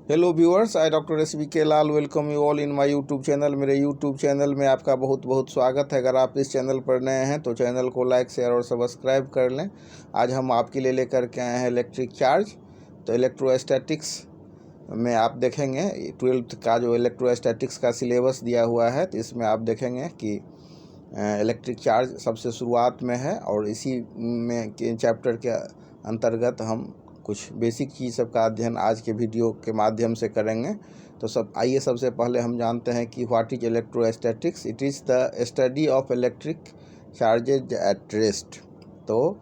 Hello viewers, I doctor SBK Lal welcome you all in my YouTube channel. मेरे YouTube channel में आपका बहुत बहुत स्वागत है। अगर आप इस चैनल पर नए हैं तो चैनल को लाइक शेयर और सब्सक्राइब कर लें। आज हम आपके लिए लेकर के आए हैं इलेक्ट्रिक चार्ज। तो इलेक्ट्रोस्टैटिक्स में आप देखेंगे 12th का जो इलेक्ट्रोस्टैटिक्स का सिलेबस दिया हुआ है, तो इसमें आप देखेंगे कि इलेक्ट्रिक चार्ज सबसे शुरुआत में है और इसी में के चैप्टर के अंतर्गत हम कुछ बेसिक चीज़ सब का अध्ययन आज के वीडियो के माध्यम से करेंगे। तो आइए सबसे पहले हम जानते हैं कि what is electrostatics. It is the study of electric charges at rest. तो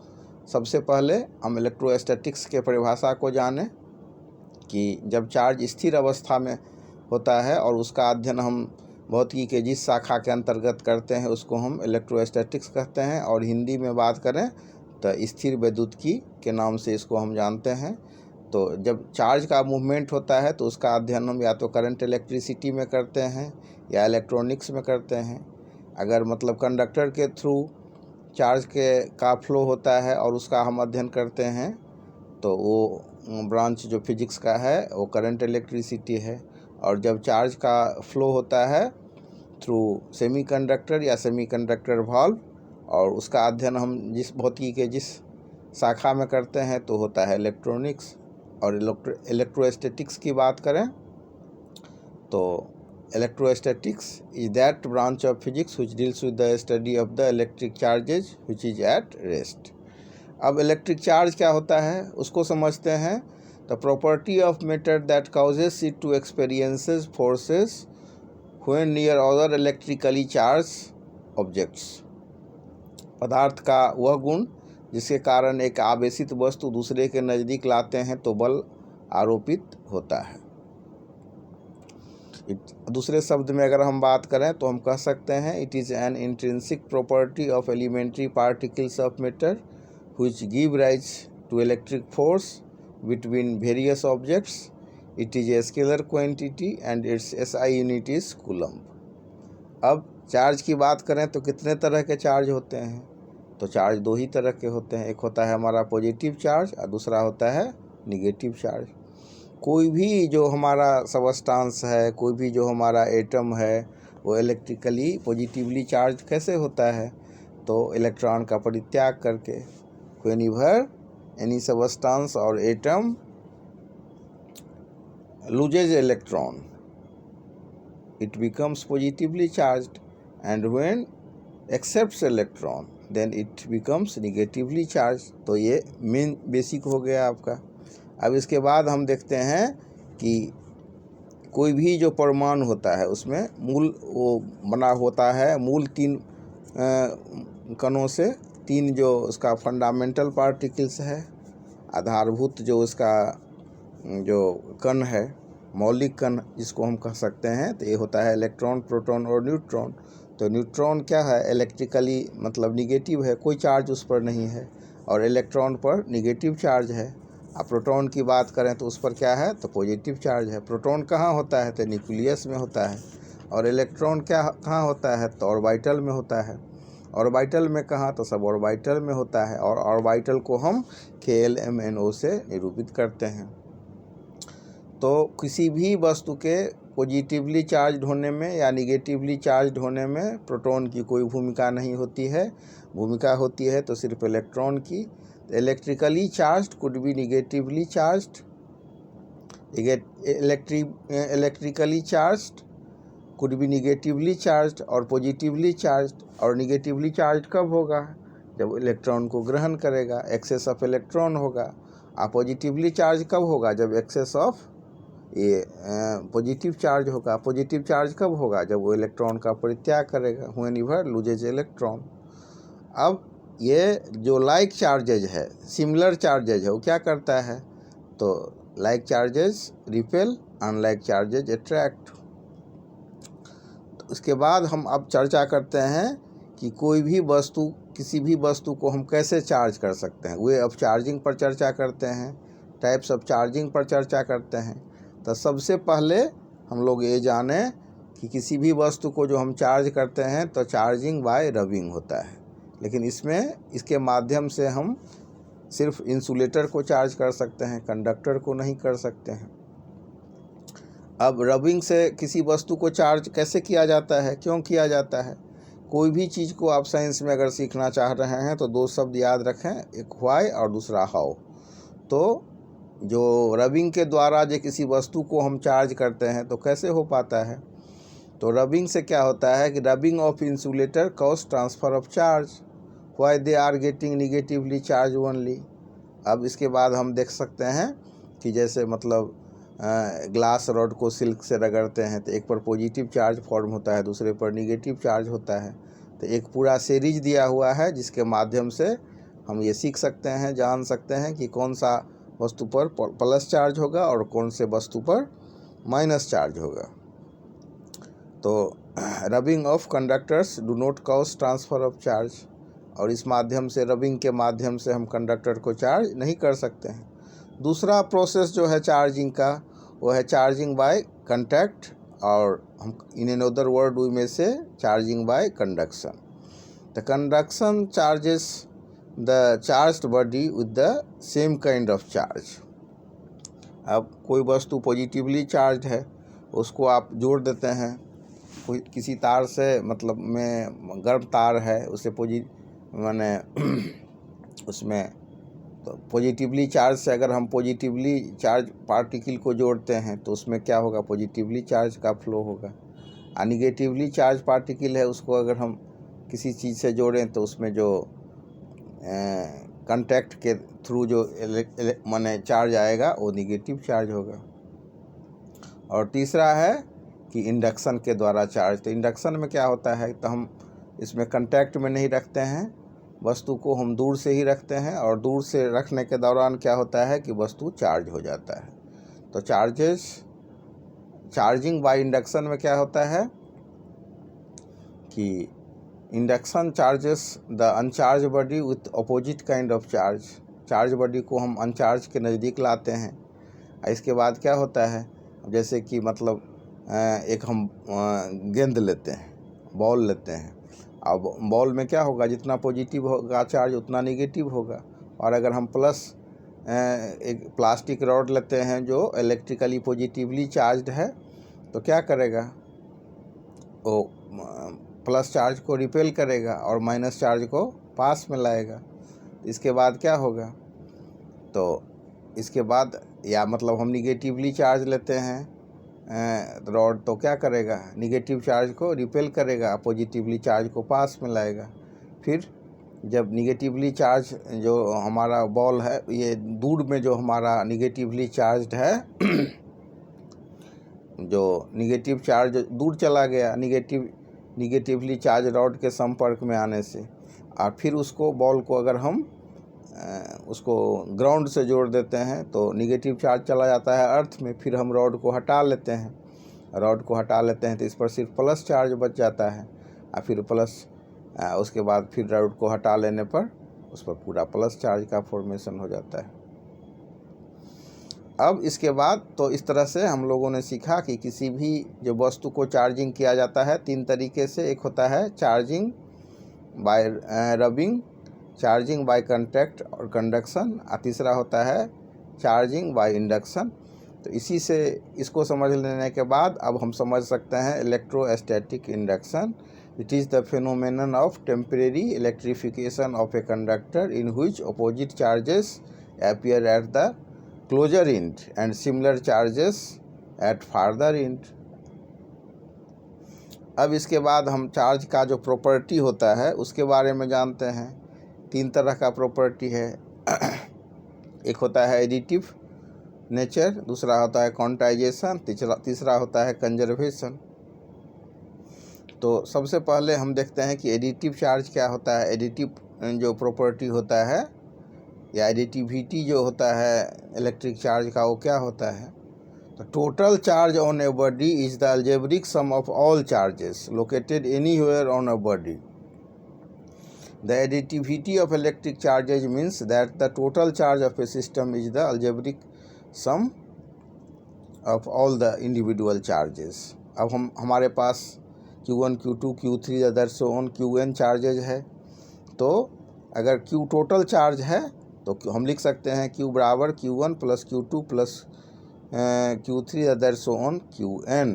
सबसे पहले हम इलेक्ट्रोस्टैटिक्स के परिभाषा को जानें कि जब चार्ज स्थिर अवस्था में होता है और उसका अध्ययन हम भौतिकी के जिस शाखा के अंतर्गत करते हैं उसको हम इलेक्ट्रोस्टैटिक्स कहते हैं, और हिंदी में बात करें तो स्थिर वैद्युतिकी के नाम से इसको हम जानते हैं। तो जब चार्ज का मूवमेंट होता है तो उसका अध्ययन हम या तो करंट इलेक्ट्रिसिटी में करते हैं या इलेक्ट्रॉनिक्स में करते हैं। अगर मतलब कंडक्टर के थ्रू चार्ज का फ्लो होता है और उसका हम अध्ययन करते हैं तो वो ब्रांच जो फिजिक्स का है वो करंट इलेक्ट्रिसिटी है। और जब चार्ज का फ्लो होता है थ्रू सेमीकंडक्टर या सेमीकंडक्टर वाल्व और उसका अध्ययन हम जिस भौतिकी के जिस शाखा में करते हैं तो होता है इलेक्ट्रॉनिक्स। और इलेक्ट्रोस्टैटिक्स की बात करें तो electrostatics is that branch of physics which deals with the study of the electric charges which is at rest. अब इलेक्ट्रिक चार्ज क्या होता है उसको समझते हैं। The property of matter that causes it to experiences forces when near other electrically charge objects. पदार्थ का वह गुण जिसके कारण एक आवेशित वस्तु दूसरे के नज़दीक लाते हैं तो बल आरोपित होता है। दूसरे शब्द में अगर हम बात करें तो हम कह सकते हैं it is an intrinsic property of elementary particles of matter which give rise to electric force between various objects. It is a scalar quantity and its SI unit is coulomb. अब चार्ज की बात करें तो कितने तरह के charge होते हैं? तो चार्ज दो ही तरह के होते हैं। एक होता है हमारा पॉजिटिव चार्ज और दूसरा होता है निगेटिव चार्ज। कोई भी जो हमारा सबस्टांस है, कोई भी जो हमारा एटम है वो इलेक्ट्रिकली पॉजिटिवली चार्ज कैसे होता है? तो इलेक्ट्रॉन का परित्याग करके। व्हेनेवर एनी सबस्टांस और atom loses electron it becomes positively charged, and when accepts electron then it becomes negatively charged। तो ये मेन बेसिक हो गया आपका। अब इसके बाद हम देखते हैं कि कोई भी जो परमाणु होता है उसमें मूल वो बना होता है मूल 3 कणों से। 3 जो उसका फंडामेंटल पार्टिकल्स है, आधारभूत जो उसका जो कण है, मौलिक कण जिसको हम कह सकते हैं, तो ये होता है इलेक्ट्रॉन, प्रोटॉन और न्यूट्रॉन। तो न्यूट्रॉन क्या है? इलेक्ट्रिकली मतलब निगेटिव है, कोई चार्ज उस पर नहीं है, और इलेक्ट्रॉन पर निगेटिव चार्ज है। अब प्रोटॉन की बात करें तो उस पर क्या है? तो पॉजिटिव चार्ज है। प्रोटॉन कहाँ होता है? तो न्यूक्लियस में होता है। और इलेक्ट्रॉन कहाँ होता है? तो ऑर्बिटल में होता है। ऑर्बिटल में कहाँ? तो सब ऑर्बिटल में होता है। और ऑर्बिटल को हम KLMNO से निरूपित करते हैं। तो किसी भी वस्तु के पॉजिटिवली चार्ज होने में या निगेटिवली चार्ज होने में प्रोटॉन की कोई भूमिका नहीं होती है। भूमिका होती है तो सिर्फ इलेक्ट्रॉन की। Electrically charged could be negatively charged, electrically charged could be negatively charged और पॉजिटिवली चार्ज्ड। और निगेटिवली चार्ज कब होगा? जब इलेक्ट्रॉन को ग्रहण करेगा, एक्सेस ऑफ इलेक्ट्रॉन होगा। और पॉजिटिवली चार्ज कब होगा? जब एक्सेस ऑफ ये पॉजिटिव चार्ज होगा। पॉजिटिव चार्ज कब होगा? जब वो इलेक्ट्रॉन का परित्याग करेगा, व्हेनेवर लूजेज इलेक्ट्रॉन। अब ये जो लाइक चार्जेज है, सिमिलर चार्जेज है, वो क्या करता है? तो like charges repel, unlike charges attract. तो उसके बाद हम अब चर्चा करते हैं कि कोई भी वस्तु, किसी भी वस्तु को हम कैसे चार्ज कर सकते हैं। वे ऑफ चार्जिंग पर चर्चा करते हैं, टाइप्स ऑफ चार्जिंग पर चर्चा करते हैं। तो सबसे पहले हम लोग ये जानें कि किसी भी वस्तु को जो हम चार्ज करते हैं तो चार्जिंग बाय रबिंग होता है। लेकिन इसके माध्यम से हम सिर्फ इंसुलेटर को चार्ज कर सकते हैं, कंडक्टर को नहीं कर सकते हैं। अब रबिंग से किसी वस्तु को चार्ज कैसे किया जाता है, क्यों किया जाता है? कोई भी चीज़ को आप साइंस में अगर सीखना चाह रहे हैं तो दो शब्द याद रखें, एक व्हाई और दूसरा हाउ। तो जो रबिंग के द्वारा जो किसी वस्तु को हम चार्ज करते हैं तो कैसे हो पाता है? तो रबिंग से क्या होता है कि rubbing of insulator cause transfer of charge, why they are getting negatively charge only. अब इसके बाद हम देख सकते हैं कि जैसे मतलब ग्लास रॉड को सिल्क से रगड़ते हैं तो एक पर पॉजिटिव चार्ज फॉर्म होता है, दूसरे पर निगेटिव चार्ज होता है। तो एक पूरा सीरीज दिया हुआ है जिसके माध्यम से हम ये सीख सकते हैं, जान सकते हैं कि कौन सा वस्तु पर प्लस चार्ज होगा और कौन से वस्तु पर माइनस चार्ज होगा। तो rubbing of conductors do not cause transfer of charge, और इस माध्यम से रबिंग के माध्यम से हम कंडक्टर को चार्ज नहीं कर सकते हैं। दूसरा प्रोसेस जो है चार्जिंग का वो है चार्जिंग बाय कंटैक्ट, और हम इन अनदर वर्ड वी में से charging by conduction. The conduction charges the charged body with the same kind of charge. अब कोई वस्तु पॉजिटिवली चार्ज है, उसको आप जोड़ देते हैं कोई किसी तार से, मतलब में गर्म तार है उसे माने उसमें तो पॉजिटिवली चार्ज से अगर हम पॉजिटिवली चार्ज पार्टिकल को जोड़ते हैं तो उसमें क्या होगा, पॉजिटिवली चार्ज का फ्लो होगा। और निगेटिवली चार्ज पार्टिकल है उसको अगर हम किसी चीज़ से जोड़ें तो उसमें जो कांटेक्ट के थ्रू जो माने चार्ज आएगा वो निगेटिव चार्ज होगा। और तीसरा है कि इंडक्शन के द्वारा चार्ज। तो इंडक्शन में क्या होता है, तो हम इसमें कांटेक्ट में नहीं रखते हैं, वस्तु को हम दूर से ही रखते हैं, और दूर से रखने के दौरान क्या होता है कि वस्तु चार्ज हो जाता है। तो चार्जिंग बाय इंडक्शन में क्या होता है कि induction charges the uncharged body with opposite kind of charge. Charge body को हम अनचार्ज के नज़दीक लाते हैं। इसके बाद क्या होता है, जैसे कि मतलब एक हम गेंद लेते हैं, बॉल लेते हैं। अब बॉल में क्या होगा, जितना पॉजिटिव होगा चार्ज उतना निगेटिव होगा। और अगर हम प्लस एक प्लास्टिक रॉड लेते हैं जो इलेक्ट्रिकली पॉजिटिवली चार्ज्ड है तो क्या करेगा, वो प्लस चार्ज को रिपेल करेगा और माइनस चार्ज को पास में लाएगा। इसके बाद क्या होगा, तो इसके बाद या मतलब हम निगेटिवली चार्ज लेते हैं रॉड तो क्या करेगा, निगेटिव चार्ज को रिपेल करेगा, पॉजिटिवली चार्ज को पास में लाएगा। फिर जब निगेटिवली चार्ज जो हमारा बॉल है, ये दूर में जो हमारा निगेटिवली चार्ज्ड है जो निगेटिव चार्ज दूर चला गया निगेटिवली चार्ज रॉड के संपर्क में आने से, और फिर उसको बॉल को अगर हम उसको ग्राउंड से जोड़ देते हैं तो निगेटिव चार्ज चला जाता है अर्थ में। फिर हम रॉड को हटा लेते हैं तो इस पर सिर्फ प्लस चार्ज बच जाता है, और फिर उसके बाद फिर रॉड को हटा लेने पर उस पर पूरा प्लस चार्ज का फॉर्मेशन हो जाता है। अब इसके बाद तो इस तरह से हम लोगों ने सीखा कि किसी भी जो वस्तु को चार्जिंग किया जाता है 3 तरीके से। एक होता है charging by rubbing, charging by contact और कंडक्शन, और तीसरा होता है चार्जिंग बाय इंडक्शन। तो इसी से इसको समझ लेने के बाद अब हम समझ सकते हैं electrostatic induction. It is the phenomenon of temporary electrification of a conductor in which opposite charges appear at the closer end and similar charges at farther end. अब इसके बाद हम चार्ज का जो प्रॉपर्टी होता है उसके बारे में जानते हैं। 3 तरह का प्रॉपर्टी है। एक होता है एडिटिव नेचर, दूसरा होता है क्वांटाइजेशन, तीसरा होता है कंजर्वेशन। तो सबसे पहले हम देखते हैं कि एडिटिव चार्ज क्या होता है। एडिटिव जो प्रॉपर्टी होता है या एडिटिविटी जो होता है इलेक्ट्रिक चार्ज का, वो क्या होता है, तो total charge on a body is the algebraic sum of all charges located anywhere on a body. The additivity of electric charges means that the total charge of a system is the algebraic sum of all the individual charges. अब हमारे पास Q1, Q2, Q3 other so on Qn charges है। तो अगर Q total charge है तो हम लिख सकते हैं Q बराबर Q1 plus Q2 plus Q3 other so on Qn।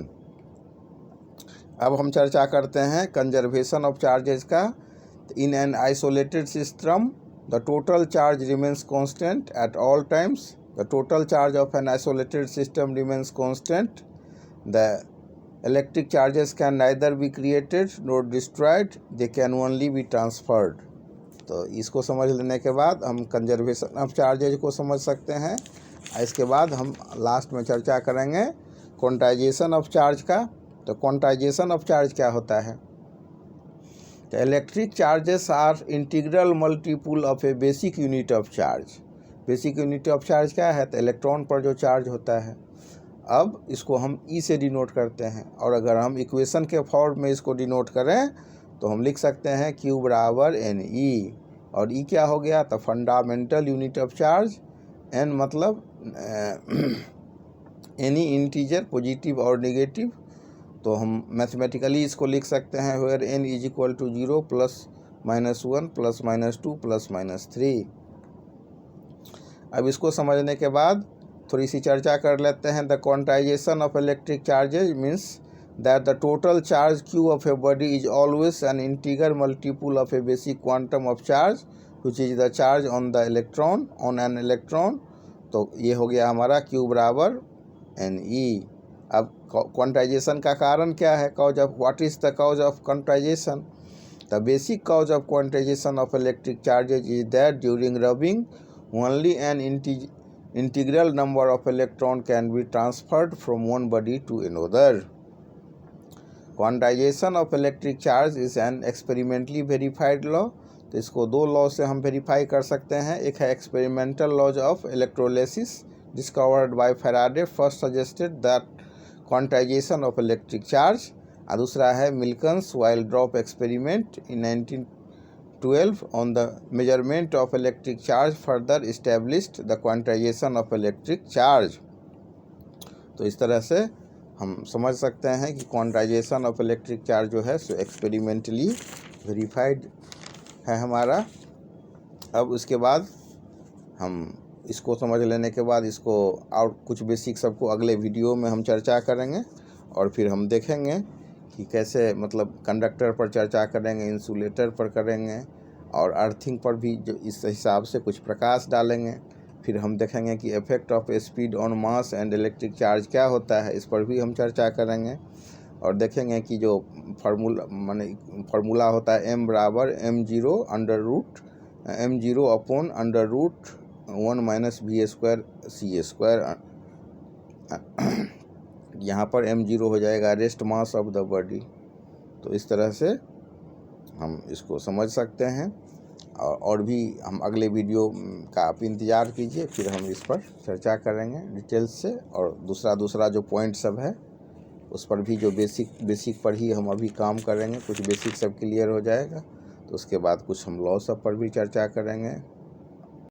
अब हम चर्चा करते हैं कंजर्वेशन ऑफ चार्जेस का। In an isolated system the total charge remains constant at all times. The total charge of an isolated system remains constant. The electric charges can neither be created nor destroyed, they can only be transferred. तो इसको समझ लेने के बाद हम conservation of charges को समझ सकते हैं। इसके बाद हम लास्ट में चर्चा करेंगे क्वांटाइजेशन ऑफ चार्ज का। तो क्वांटाइजेशन ऑफ चार्ज क्या होता है? तो electric charges are integral multiple of a basic unit of charge. Basic unit of charge क्या है? तो इलेक्ट्रॉन पर जो चार्ज होता है। अब इसको हम ई से डिनोट करते हैं, और अगर हम इक्वेशन के फॉर्म में इसको डिनोट करें तो हम लिख सकते हैं Q बराबर NE। और ई क्या हो गया? तो fundamental unit of charge. N मतलब एनी इंटीजर, पॉजिटिव और नेगेटिव। तो हम मैथमेटिकली इसको लिख सकते हैं where n is equal to 0 +-1 +-2 +-3। अब इसको समझने के बाद थोड़ी सी चर्चा कर लेते हैं। The quantization of electric charges means that the total charge Q of A body is always an integer multiple of a basic quantum of charge which is the charge on the electron on an electron. तो ये हो गया हमारा Q बराबर NE। अब quantization का कारण क्या है? Cause of what is the cause of quantization? The basic cause of quantization of electric charges is that during rubbing only an integral number of electron can be transferred from one body to another. Quantization of electric charge is an experimentally verified law. तो इसको दो law से हम verify कर सकते हैं। एक है experimental laws of electrolysis discovered by Faraday, first suggested that quantization of electric charge, और दूसरा है Millikan's oil drop experiment in 1912 on the measurement of electric charge further established the quantization of electric charge। तो इस तरह से हम समझ सकते हैं कि क्वांटाइजेशन ऑफ इलेक्ट्रिक चार्ज जो है सो एक्सपेरिमेंटली वेरीफाइड है हमारा। अब उसके बाद हम इसको समझ लेने के बाद इसको और कुछ बेसिक सबको अगले वीडियो में हम चर्चा करेंगे, और फिर हम देखेंगे कि कैसे मतलब कंडक्टर पर चर्चा करेंगे, इंसुलेटर पर करेंगे, और अर्थिंग पर भी जो इस हिसाब से कुछ प्रकाश डालेंगे। फिर हम देखेंगे कि effect of speed on mass and electric charge क्या होता है, इस पर भी हम चर्चा करेंगे। और देखेंगे कि जो फार्मूला होता है m बराबर m0 अपॉन √1 - v² c²। यहाँ पर m0 हो जाएगा rest mass of the body. तो इस तरह से हम इसको समझ सकते हैं, और भी हम अगले वीडियो का आप इंतज़ार कीजिए, फिर हम इस पर चर्चा करेंगे डिटेल्स से। और दूसरा जो पॉइंट सब है उस पर भी जो बेसिक पर ही हम अभी काम करेंगे। कुछ बेसिक सब क्लियर हो जाएगा तो उसके बाद कुछ हम लॉ सब पर भी चर्चा करेंगे।